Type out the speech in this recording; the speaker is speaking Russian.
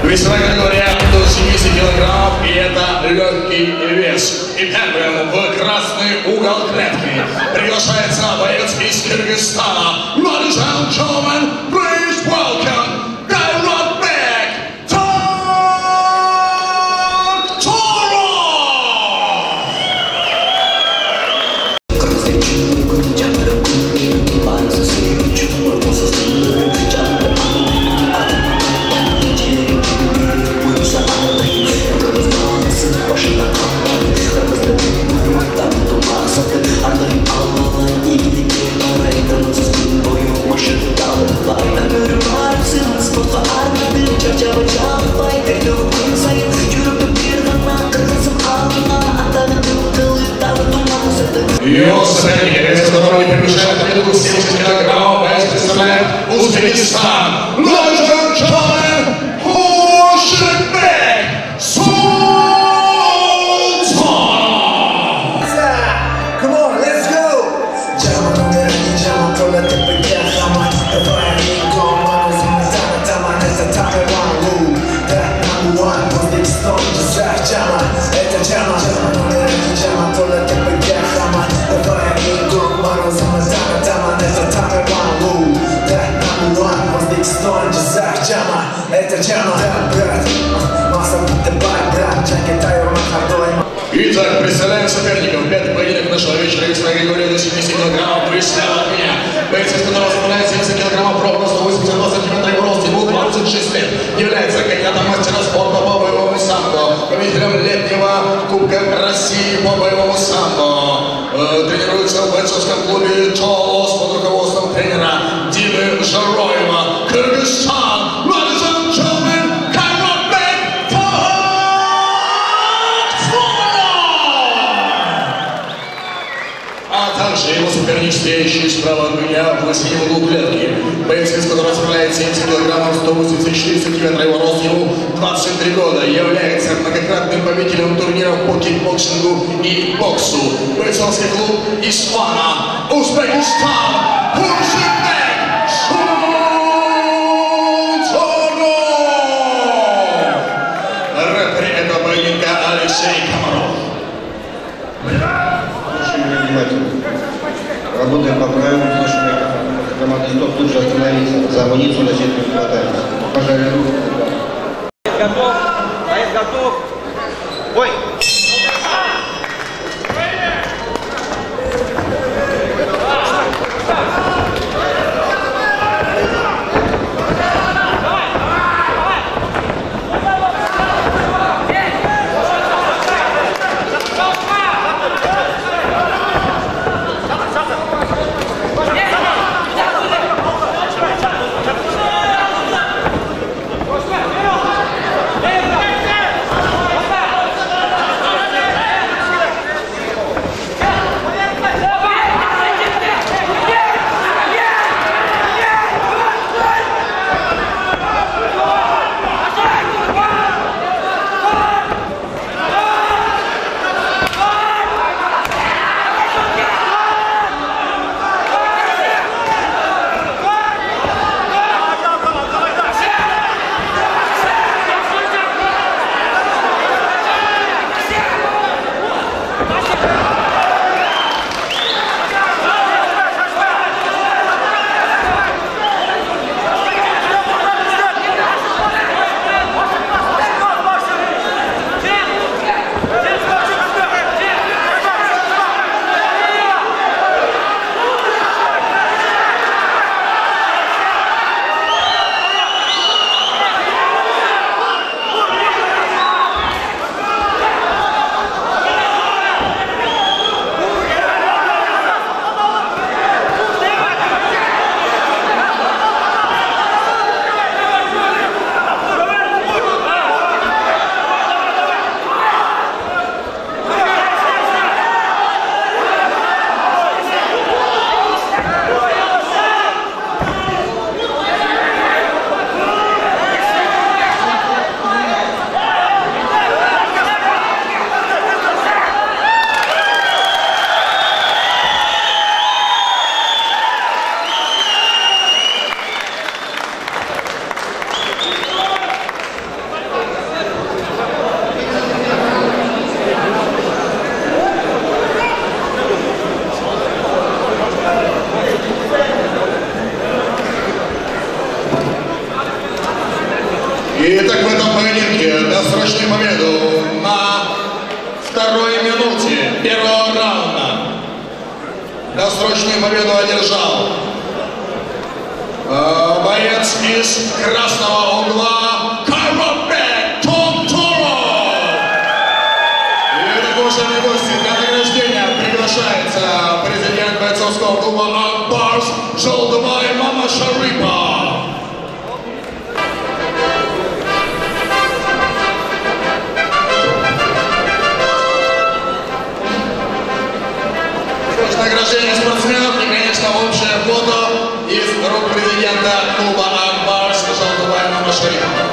Весовая категория до 70 килограммов, и это легкий вес. И первым в красный угол клетки приглашается боец из Кыргызстана. Ladies and gentlemen, please welcome Kairatbek Его соперник, вес которого не превышает отметку 70 килограммов, боец представляет Узбекистан. Ladies and gentlemen, Ошибек Султан! Come on, let's go! Итак, представляем соперников. Пятый поединок нашего вечера. Весовая категория до 70 килограммов. Слева от меня боец, из которого составляет 70 килограммов, пробка 182 сантиметра его рост, ему 26 лет. Является кандидатом мастера спорта по боевому самбо, победителем летнего Кубка России по боевому самбо. Тренируется в бойцовском клубе «Толос» под руководством тренера Димы Жароева. Кыргызстан. Ladies and gentlemen, Kairatbek а также его соперник, стоящий справа от меня в синем углу клетки. Боец, из которого составляет 70 килограммов, 184 сантиметра его рост, ему 23 года. Является многократным победителем турниров по кикбоксингу и боксу. Бойцовский клуб «Исфана», Узбекистан, Ошибек Султанов. Рефери этого поединка Алексей Комаров. Работаем по правилам, нашими командой «Стоп» тут же остановиться. За амуницию на сетку не хватает. Пожалуйста. Готов. Боец готов. Ой! Hey! Итак, в этом поединке досрочную победу на второй минуте первого раунда. Досрочную победу одержал боец из красного угла Chiropet Том Туров. И это, уважаемые гости, для награждения приглашается президент бойцовского клуба Ак-Барс Жолдыбай Мамашарипов. Награждение спортсменов и, конечно, общее фото из рук президента клуба Ак-Барс Жолдыбай Мамашарипов.